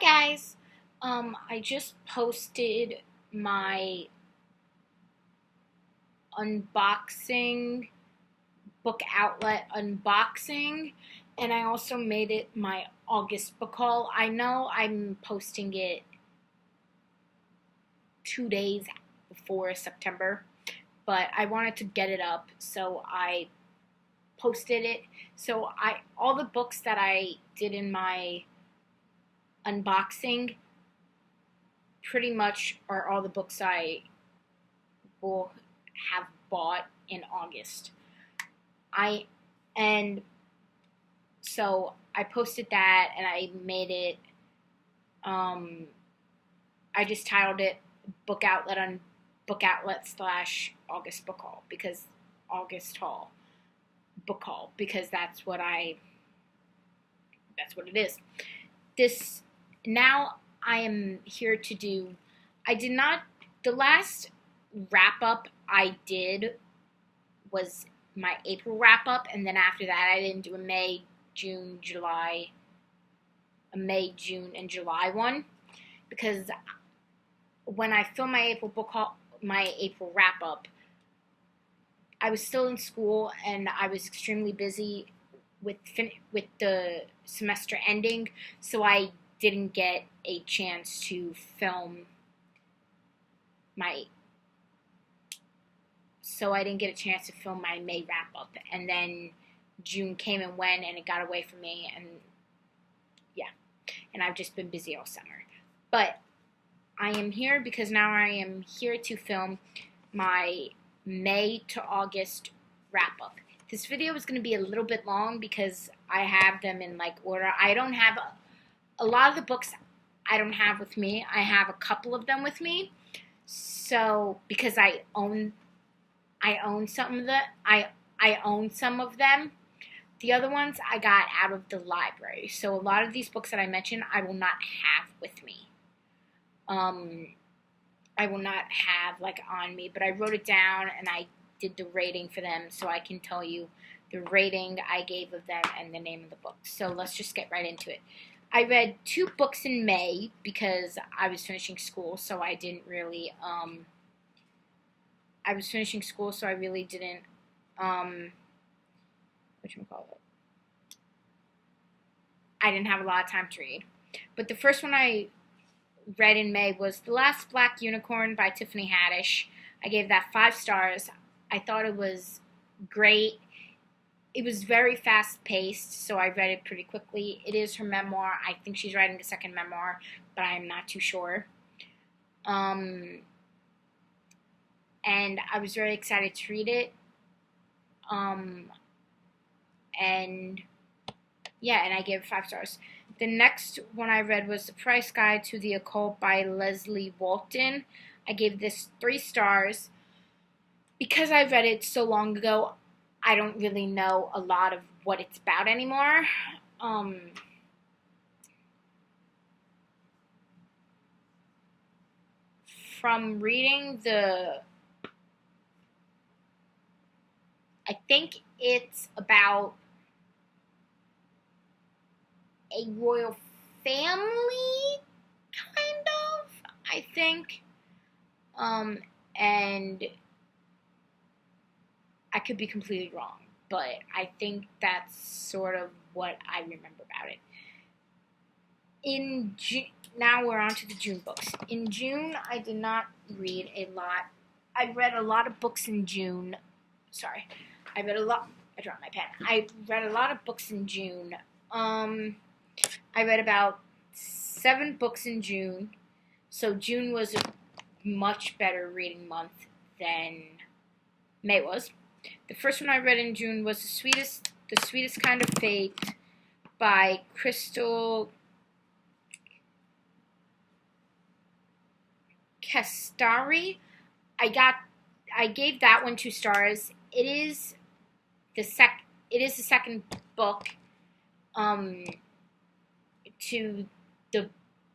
guys. I just posted my unboxing book outlet unboxing, and I also made it my August book haul. I know I'm posting it 2 days before September, but I wanted to get it up, so I posted it. So all the books that I did in my unboxing pretty much are all the books I will have bought in August. So I posted that, and I made it. I just titled it book outlet / August book haul, because August haul book haul, because that's what it is. Now I am here to do. The last wrap up I did was my April wrap up, and then after that I didn't do a May, June, and July one, because when I filmed my April book haul, my April wrap up, I was still in school and I was extremely busy with the semester ending, so I didn't get a chance to film my May wrap up, and then June came and went and it got away from me, and I've just been busy all summer. But I am here because now I am here to film my May to August wrap up. This video is going to be a little bit long because I have them in order. I don't have a lot of the books. I don't have with me. I have a couple of them with me. So because I own some of them. The other ones I got out of the library. So a lot of these books that I mentioned, I will not have with me. I will not have on me, but I wrote it down and I did the rating for them, so I can tell you the rating I gave of them and the name of the book. So let's just get right into it. I read 2 books in May because I was finishing school, so I didn't really, I didn't have a lot of time to read. But the first one I read in May was The Last Black Unicorn by Tiffany Haddish. I gave that 5 stars. I thought it was great. It was very fast-paced, so I read it pretty quickly. It is her memoir. I think she's writing a second memoir, but I'm not too sure. And I was very excited to read it. And I gave it 5 stars. The next one I read was The Price Guide to the Occult by Leslye Walton. I gave this 3 stars. Because I read it so long ago, I don't really know a lot of what it's about anymore. From reading I think it's about a royal family, kind of, I think. And I could be completely wrong, but I think that's sort of what I remember about it. Now we're on to the June books. In June, I did not read a lot. I read a lot of books in June. Sorry. I dropped my pen. I read a lot of books in June. I read about 7 books in June. So June was a much better reading month than May was. The first one I read in June was The Sweetest Kind of Fate by Crystal Castari. I gave that one 2 stars. It is the second book to The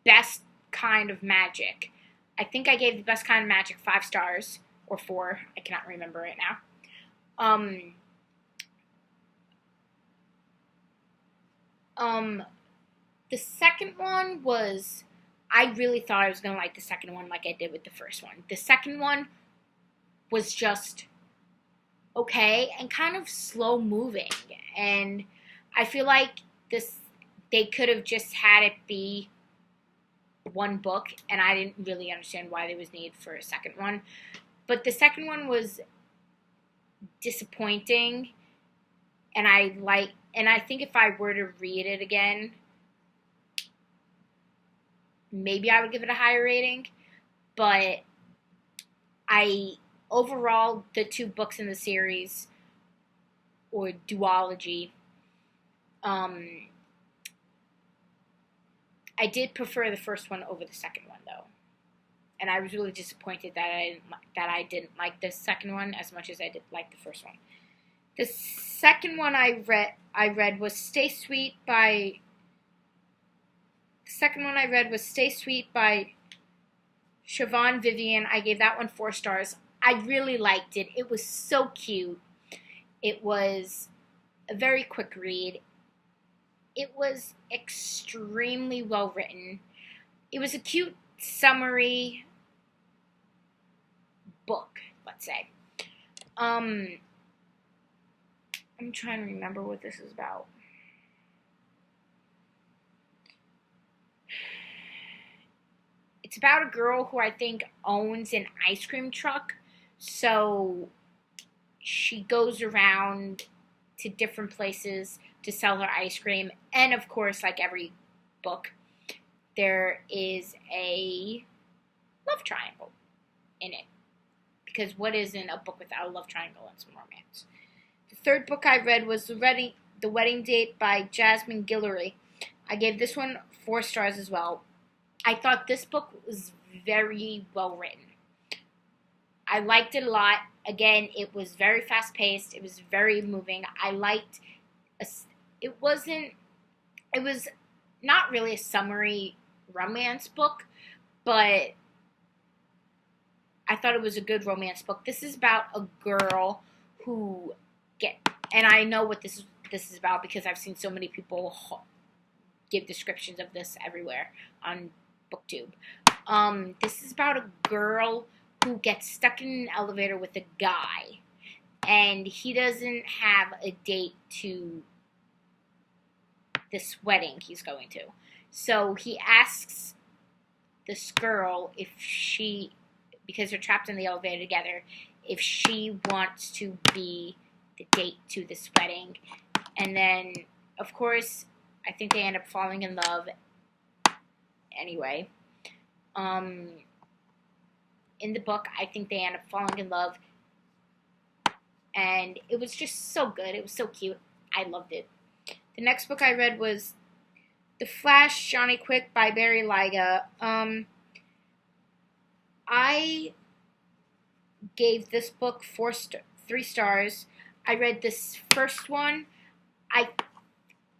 Best Kind of Magic. I think I gave The Best Kind of Magic 5 stars or 4. I cannot remember right now. The second one was, I really thought I was going to like the second one like I did with the first one. The second one was just okay and kind of slow moving. And I feel like they could have just had it be one book, and I didn't really understand why there was need for a second one. But the second one was disappointing, and I think if I were to read it again, maybe I would give it a higher rating. But overall, the two books in the series, or duology, I did prefer the first one over the second one, though. And I was really disappointed that I didn't like the second one as much as I did like the first one. The second one I read was Stay Sweet by Siobhan, Vivian. I gave that one 4 stars. I really liked it. It was so cute. It was a very quick read. It was extremely well written. It was a cute summary book, let's say. I'm trying to remember what this is about. It's about a girl who I think owns an ice cream truck. So she goes around to different places to sell her ice cream. And of course, like every book, there is a love triangle in it. Because what isn't a book without a love triangle and some romance? The third book I read was The Wedding Date by Jasmine Guillory. I gave this one 4 stars as well. I thought this book was very well written. I liked it a lot. Again, it was very fast paced. It was very moving. It was not really a summary romance book, but I thought it was a good romance book. This is about a girl who and I know what this is about because I've seen so many people give descriptions of this everywhere on BookTube. This is about a girl who gets stuck in an elevator with a guy, and he doesn't have a date to this wedding he's going to. So he asks this girl because they're trapped in the elevator together, if she wants to be the date to this wedding. And then, of course, I think they end up falling in love anyway. In the book, I think they end up falling in love. And it was just so good. It was so cute. I loved it. The next book I read was The Flash, Johnny Quick by Liya. I gave this book 3 stars. I read this first one.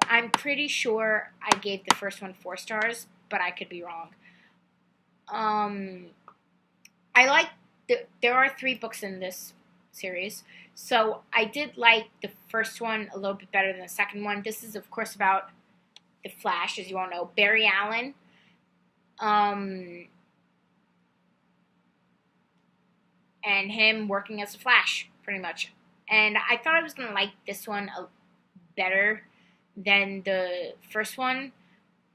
I'm pretty sure I gave the first one 4 stars, but I could be wrong. There are 3 books in this series, so I did like the first one a little bit better than the second one. This is, of course, about the Flash, as you all know, Barry Allen. And him working as a Flash, pretty much. And I thought I was going to like this one better than the first one,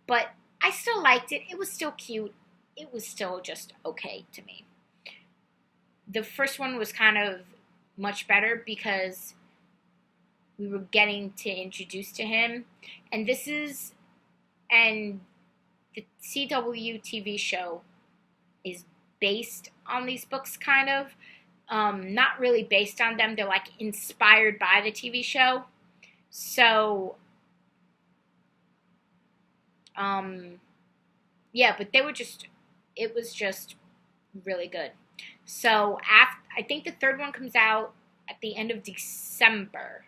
but I still liked it. It was still cute. It was still just okay to me. The first one was kind of much better because we were getting to introduce to him. And the CW TV show is based on these books, kind of. Not really based on them. They're like inspired by the TV show. So, yeah, but it was just really good. So, I think the third one comes out at the end of December.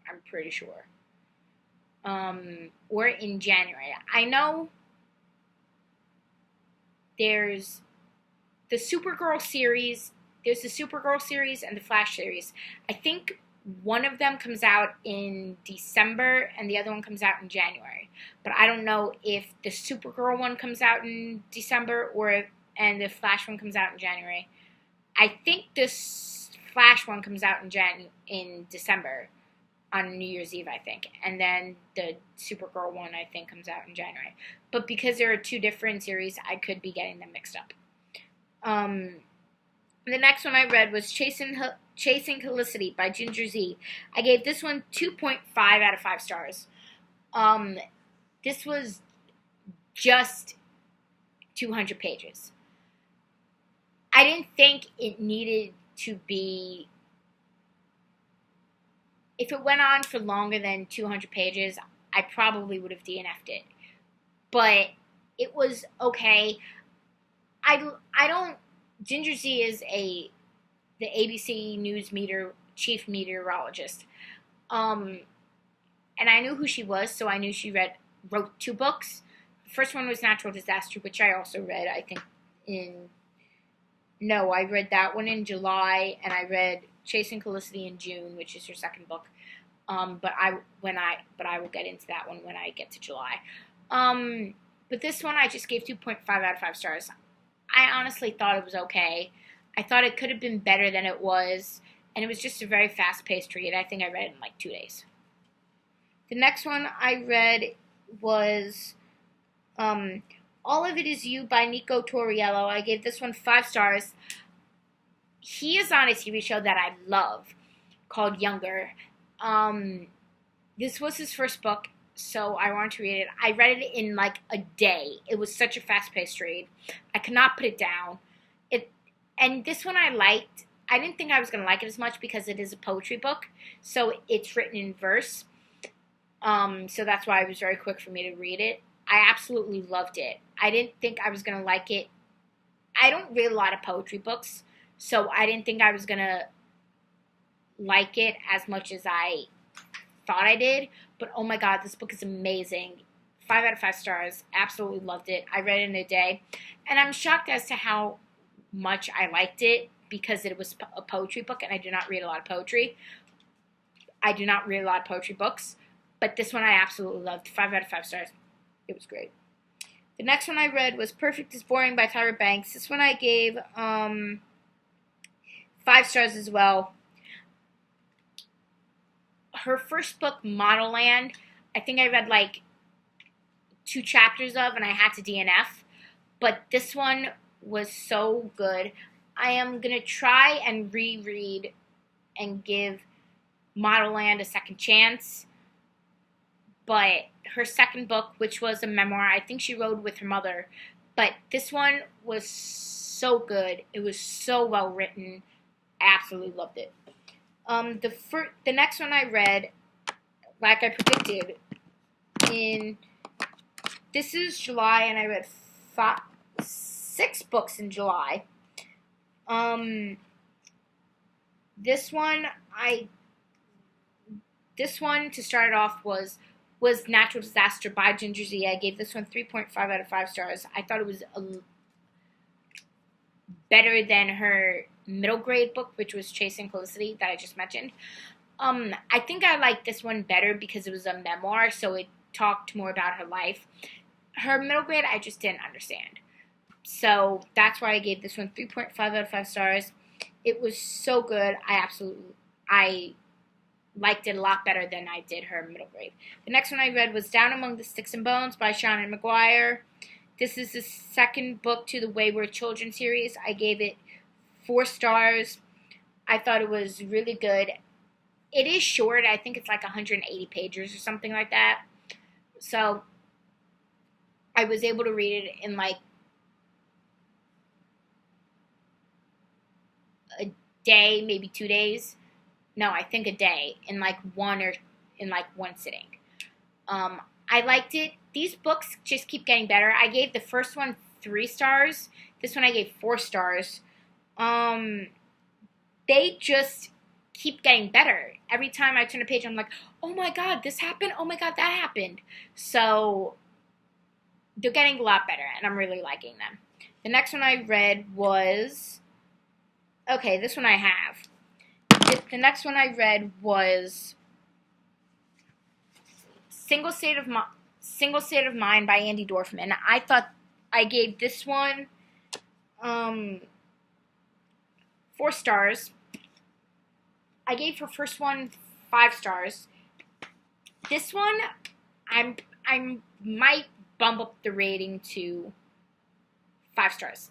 I'm pretty sure. Or in January. I know there's the Supergirl series. There's the Supergirl series and the Flash series. I think one of them comes out in December and the other one comes out in January. But I don't know if the Supergirl one comes out in December and the Flash one comes out in January. I think this Flash one comes out in December on New Year's Eve, I think. And then the Supergirl one, I think, comes out in January. But because there are two different series, I could be getting them mixed up. The next one I read was Chasing Calissa by Ginger Z. I gave this one 2.5 out of 5 stars. This was just 200 pages. I didn't think it needed to be... If it went on for longer than 200 pages, I probably would have DNF'd it. But it was okay. I don't... Ginger Z is the ABC News chief meteorologist. And I knew who she was, so I knew she wrote 2 books. The first one was Natural Disaster, which I also read, I think, I read that one in July, and I read Chasing Calissa in June, which is her second book. But I will get into that one when I get to July. But this one I just gave 2.5 out of 5 stars. I honestly thought it was okay. I thought it could have been better than it was, and it was just a very fast-paced read. I think I read it in like 2 days. The next one I read was All of It Is You by Nikko Toriello. I gave this one 5 stars. He is on a TV show that I love called Younger. This was his first book, so I wanted to read it. I read it in like a day. It was such a fast-paced read. I could not put it down. And this one I liked. I didn't think I was going to like it as much because it is a poetry book, so it's written in verse. So that's why it was very quick for me to read it. I absolutely loved it. I didn't think I was going to like it. I don't read a lot of poetry books, so I didn't think I was going to like it as much as I thought I did. But oh my god, this book is amazing. 5 out of 5 stars. Absolutely loved it. I read it in a day. And I'm shocked as to how much I liked it because it was a poetry book and I do not read a lot of poetry. I do not read a lot of poetry books. But this one I absolutely loved. 5 out of 5 stars. It was great. The next one I read was Perfect is Boring by Tyra Banks. This one I gave 5 stars as well. Her first book, Model Land, I think I read like 2 chapters of and I had to DNF. But this one was so good. I am going to try and reread and give Model Land a second chance. But her second book, which was a memoir, I think she wrote with her mother. But this one was so good. It was so well written. I absolutely loved it. The next one I read, like I predicted, this is July, and I read 6 books in July. This one to start it off was Natural Disaster by Ginger Z. I gave this one 3.5 out of 5 stars. I thought it was better than her middle grade book, which was Chasing Calissa that I just mentioned. I think I liked this one better because it was a memoir, so it talked more about her life. Her middle grade, I just didn't understand. So that's why I gave this one 3.5 out of 5 stars. It was so good. I liked it a lot better than I did her middle grade. The next one I read was Down Among the Sticks and Bones by Seanan Mcguire. This is the second book to the Wayward Children series. I gave it 4 stars. I thought it was really good. It is short. I think it's like 180 pages or something like that. So I was able to read it in like a day, maybe 2 days. No, I think a day in like one sitting. I liked it. These books just keep getting better. I gave the first one 3 stars. This one I gave 4 stars. They just keep getting better. Every time I turn a page, I'm like, oh my god, this happened. Oh my god, that happened. So they're getting a lot better, and I'm really liking them. The next one I read was... Okay, this one I have. The next one I read was Single State of Mind by Andy Dorfman. I thought I gave this one 4 stars. I gave her first one 5 stars. This one, I might bump up the rating to 5 stars.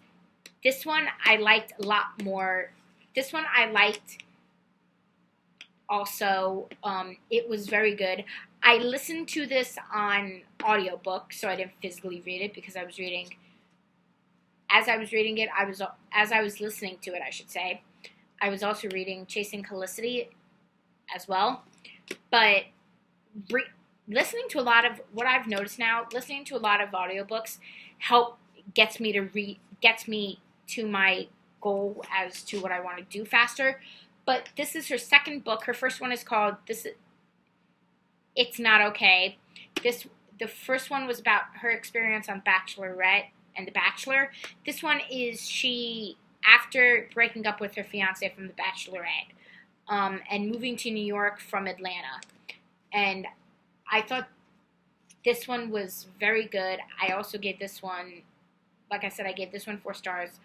This one I liked a lot more. This one I liked also. It was very good. I listened to this on audiobook, so I didn't physically read it because I was reading. As I was reading it, as I was listening to it, I should say, I was also reading Chasing Calissa as well. But listening to a lot of what I've noticed now, listening to a lot of audiobooks gets me to my goal as to what I want to do faster. But this is her second book. Her first one is called It's Not Okay. The first one was about her experience on Bachelorette and The Bachelor. This one is she, after breaking up with her fiance from The Bachelorette, and moving to New York from Atlanta. And I thought this one was very good. I also gave this one, like I said, I gave this one 4 stars.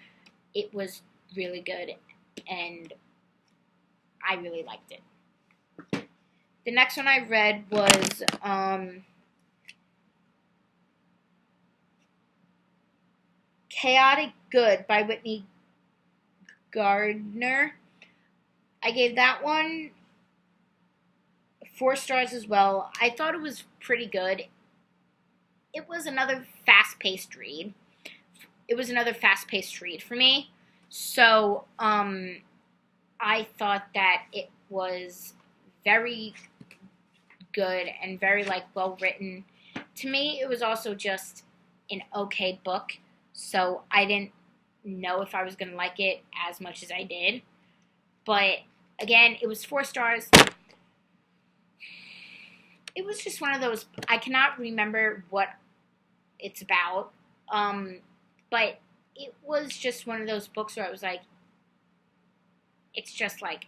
It was really good, and I really liked it. The next one I read was Chaotic Good by Whitney Gardner. I gave that one 4 stars as well. I thought it was pretty good. It was another fast-paced read. For me. So, I thought that it was very good and very, well written. To me, it was also just an okay book. So, I didn't know if I was going to like it as much as I did. But, again, it was 4 stars. It was just one of those, I cannot remember what it's about. But it was just one of those books where I was like, it's just like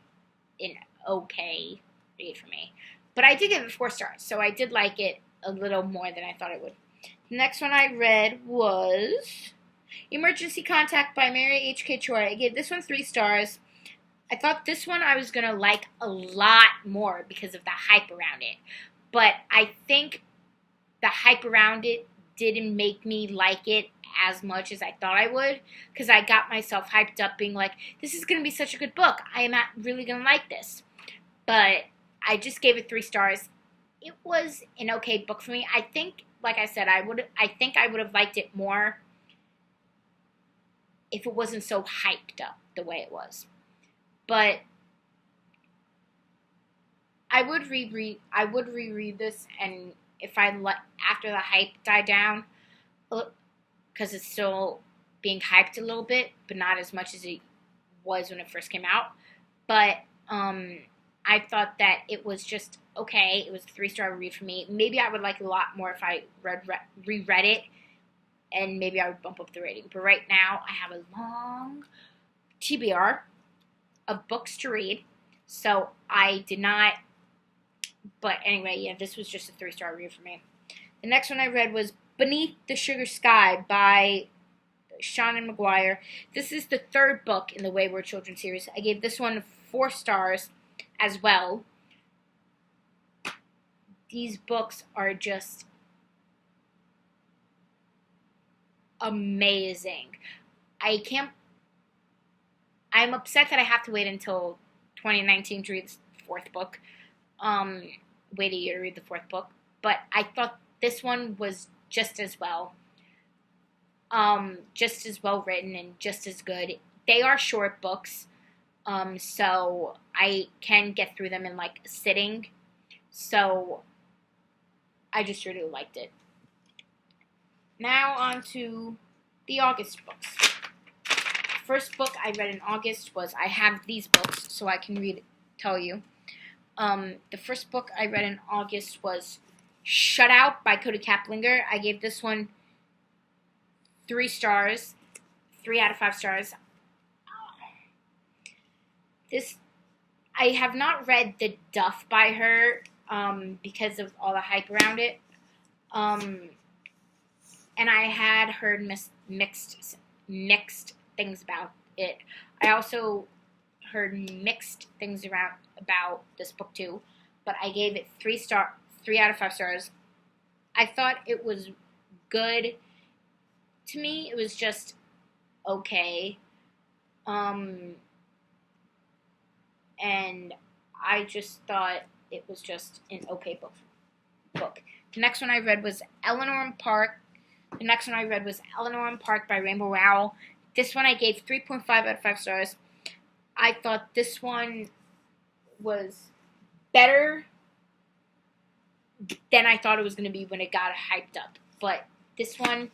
an okay read for me. But I did give it 4 stars, so I did like it a little more than I thought I would. The next one I read was Emergency Contact by Mary H.K. Choi. I gave this one 3 stars. I thought this one I was going to like a lot more because of the hype around it. But I think the hype around it didn't make me like it as much as I thought I would, because I got myself hyped up being like, this is going to be such a good book. I am not really going to like this. But I just gave it 3 stars. It was an okay book for me. I think, like I said, I think I would have liked it more if it wasn't so hyped up the way it was. But I would reread this, and if after the hype died down, because it's still being hyped a little bit, but not as much as it was when it first came out. But I thought that it was just okay. It was a 3-star read for me. Maybe I would like it a lot more if I reread it, and maybe I would bump up the rating. But right now, I have a long TBR of books to read, so I did not. But anyway, yeah, this was just a 3-star read for me. The next one I read was Beneath the Sugar Sky by Seanan Mcguire. This is the 3rd book in the Wayward Children series. I gave this one 4 stars as well. These books are just amazing. I'm upset that I have to wait until 2019 to read the 4th book. Wait a year to read the 4th book. But I thought this one was just as well written and just as good. They are short books, so I can get through them in a sitting. So I just really liked it. Now on to the August books. First book I read in August was, I have these books so I can tell you. The first book I read in August was Shut Out by Coda Caplinger. I gave this one 3 stars, 3 out of 5 stars. This I have not read The Duff by her because of all the hype around it. And I had heard mixed things about it. I also heard mixed things about this book too, but I gave it 3 out of 5 stars. I thought it was good. To me, it was just okay. And I just thought it was just an okay book. The next one I read was Eleanor Park. The next one I read was Eleanor Park by Rainbow Rowell. This one I gave 3.5 out of 5 stars. I thought this one was better than I thought it was going to be when it got hyped up. But this one,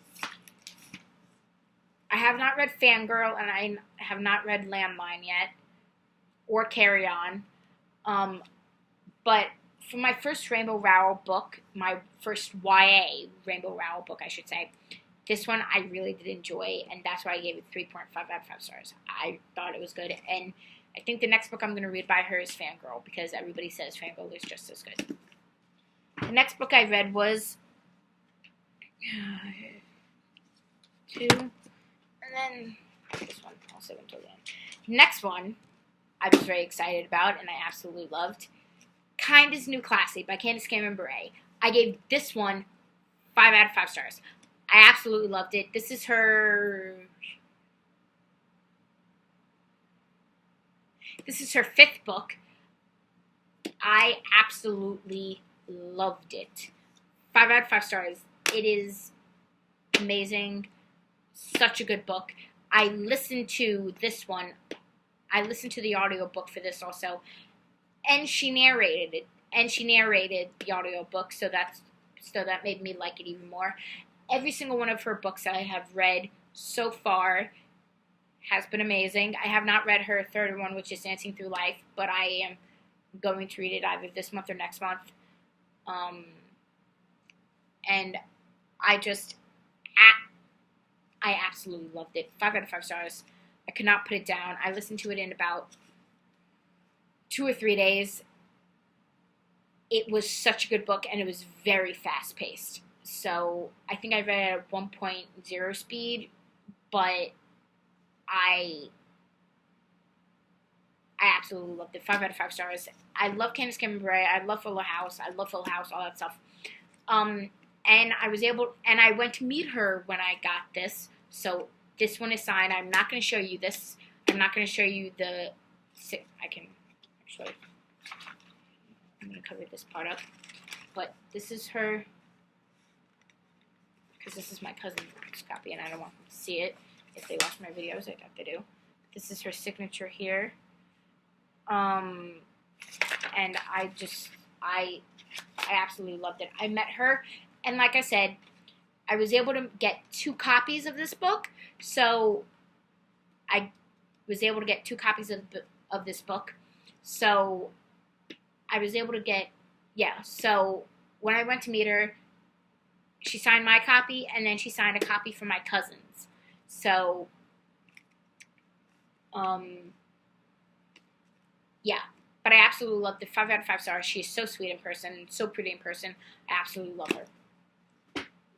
I have not read Fangirl, and I have not read Landline yet, or Carry On. But for my first Rainbow Rowell book, my first YA Rainbow Rowell book, I should say, this one I really did enjoy, and that's why I gave it 3.5 out of 5 stars. I thought it was good, and I think the next book I'm going to read by her is Fangirl, because everybody says Fangirl is just as good. The next book I read was 2, and then this one, I'll save until the end. Next one I was very excited about, and I absolutely loved, Kind is New Classy by Candace Cameron Bure. I gave this one 5 out of 5 stars. I absolutely loved it. This is her 5th book. I absolutely loved it. 5 out of 5 stars. It is amazing. Such a good book. I listened to this one. I listened to the audiobook for this also. And she narrated it. And she narrated the audiobook, so that made me like it even more. Every single one of her books that I have read so far has been amazing. I have not read her 3rd one, which is Dancing Through Life, but I am going to read it either this month or next month. And I absolutely loved it. 5 out of 5 stars. I could not put it down. I listened to it in about 2 or 3 days. It was such a good book, and it was very fast-paced. So I think I read it at 1.0 speed, but I absolutely loved it. 5 out of 5 stars. I love Candace Cameron Bure. I love Full House. I love Full House, all that stuff. And I went to meet her when I got this. So this one is signed. I'm not going to show you this. I'm not going to show you the. I can actually. I'm going to cover this part up. But this is her. Because this is my cousin's copy, and I don't want them to see it. If they watch my videos, I doubt they do. This is her signature here. And I absolutely loved it. I met her, and like I said, I was able to get 2 copies of this book. So I was able to get 2 copies of this book. So I was able to get, so when I went to meet her, she signed my copy, and then she signed a copy for my cousin's. So, yeah. But I absolutely loved it. 5 out of 5 stars. She is so sweet in person, so pretty in person. I absolutely love her.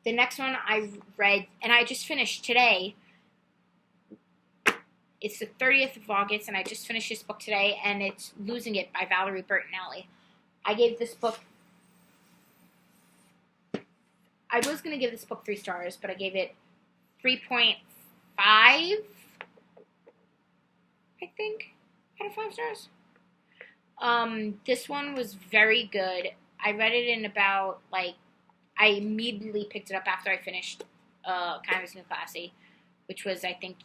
The next one I read, and I just finished today. It's the 30th of August, and I just finished this book today, and it's Losing It by Valerie Bertinelli. I gave this book, I was going to give this book 3 stars, but I gave it 3.5, I think, out of 5 stars. This one was very good. I read it in about, I immediately picked it up after I finished Kind of New Classy, which was, I think,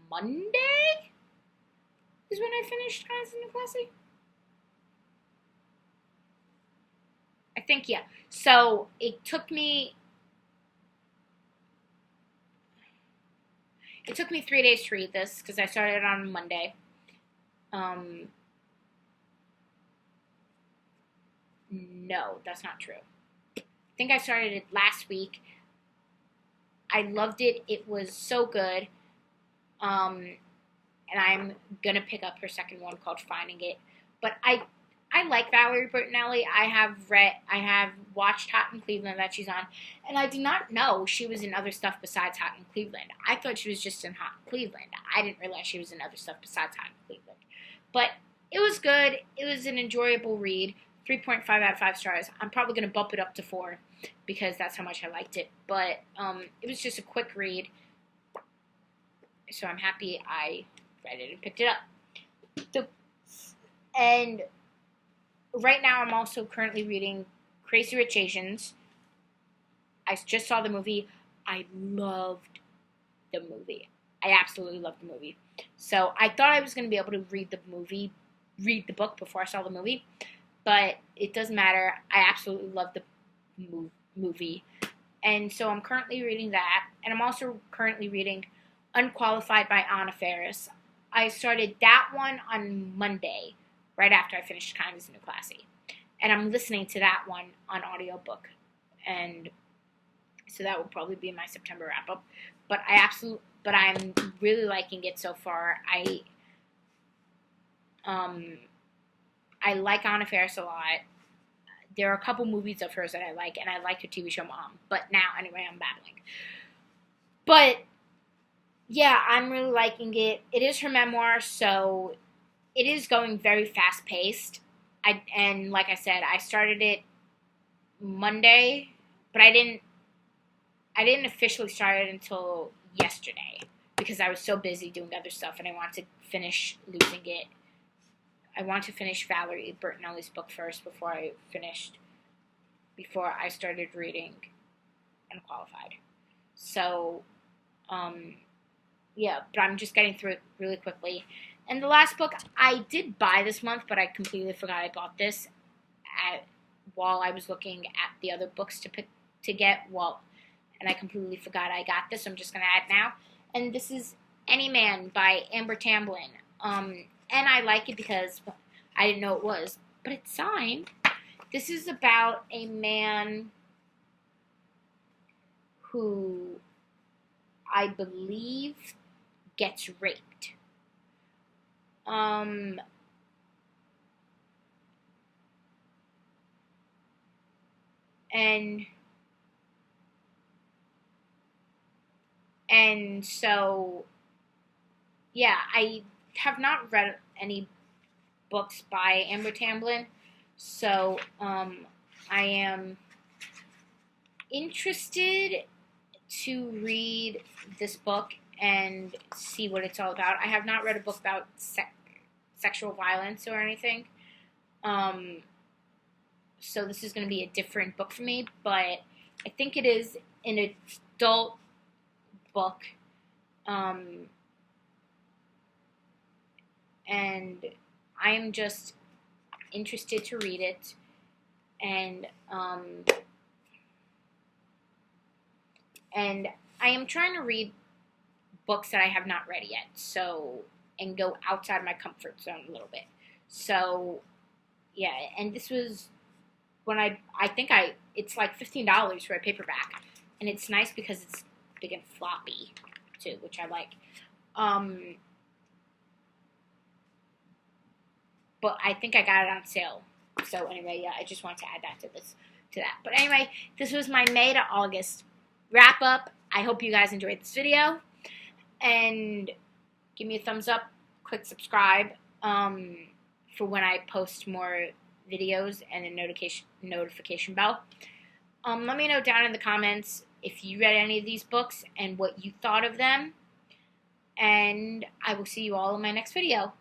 Monday is when I finished Kind of New Classy. I think, yeah. So, it took me 3 days to read this, because I started it on Monday. No, that's not true. I think I started it last week. I loved it. It was so good. And and I'm gonna pick up her second one called Finding It. But I like Valerie Bertinelli. I have watched Hot in Cleveland that she's on, and I did not know she was in other stuff besides Hot in Cleveland. I thought she was just in Hot in Cleveland. I didn't realize she was in other stuff besides Hot in Cleveland. But it was good. It was an enjoyable read. 3.5 out of 5 stars. I'm probably going to bump it up to 4 because that's how much I liked it. But it was just a quick read. So I'm happy I read it and picked it up. And right now I'm also currently reading Crazy Rich Asians. I just saw the movie. I loved the movie. I absolutely loved the movie. So I thought I was going to be able to read the book before I saw the movie. But it doesn't matter. I absolutely love the movie. And so I'm currently reading that. And I'm also currently reading Unqualified by Faris. I started that one on Monday, right after I finished Kind is the New Classy. And I'm listening to that one on audiobook. And so that will probably be my September wrap-up. But I'm really liking it so far. I like Anna Faris a lot. There are a couple movies of hers that I like, and I like her TV show Mom. But now, anyway, I'm babbling. But, yeah, I'm really liking it. It is her memoir, so it is going very fast-paced. And like I said, I started it Monday, but I didn't officially start it until yesterday because I was so busy doing other stuff, and I wanted to finish Losing It. I want to finish Valerie Bertinelli's book first before I started reading Unqualified. So, yeah, but I'm just getting through it really quickly. And the last book I did buy this month, but I completely forgot I bought this while I was looking at the other books to get. And I completely forgot I got this. So I'm just going to add now. And this is Any Man by Amber Tamblyn. And I like it because I didn't know it was, but it's signed. This is about a man who I believe gets raped. And so, yeah, I have not read any books by Amber Tamblyn, so I am interested to read this book and see what it's all about. I have not read a book about sexual violence or anything, so this is going to be a different book for me, but I think it is an adult book, and I am just interested to read it, and I am trying to read books that I have not read yet, and go outside my comfort zone a little bit. So, yeah, and this was when it's like $15 for a paperback, and it's nice because it's big and floppy too, which I like. But I think I got it on sale. So anyway, yeah, I just wanted to add that to that. But anyway, this was my May to August wrap up. I hope you guys enjoyed this video. And give me a thumbs up, click subscribe for when I post more videos, and a notification bell. Let me know down in the comments if you read any of these books and what you thought of them. And I will see you all in my next video.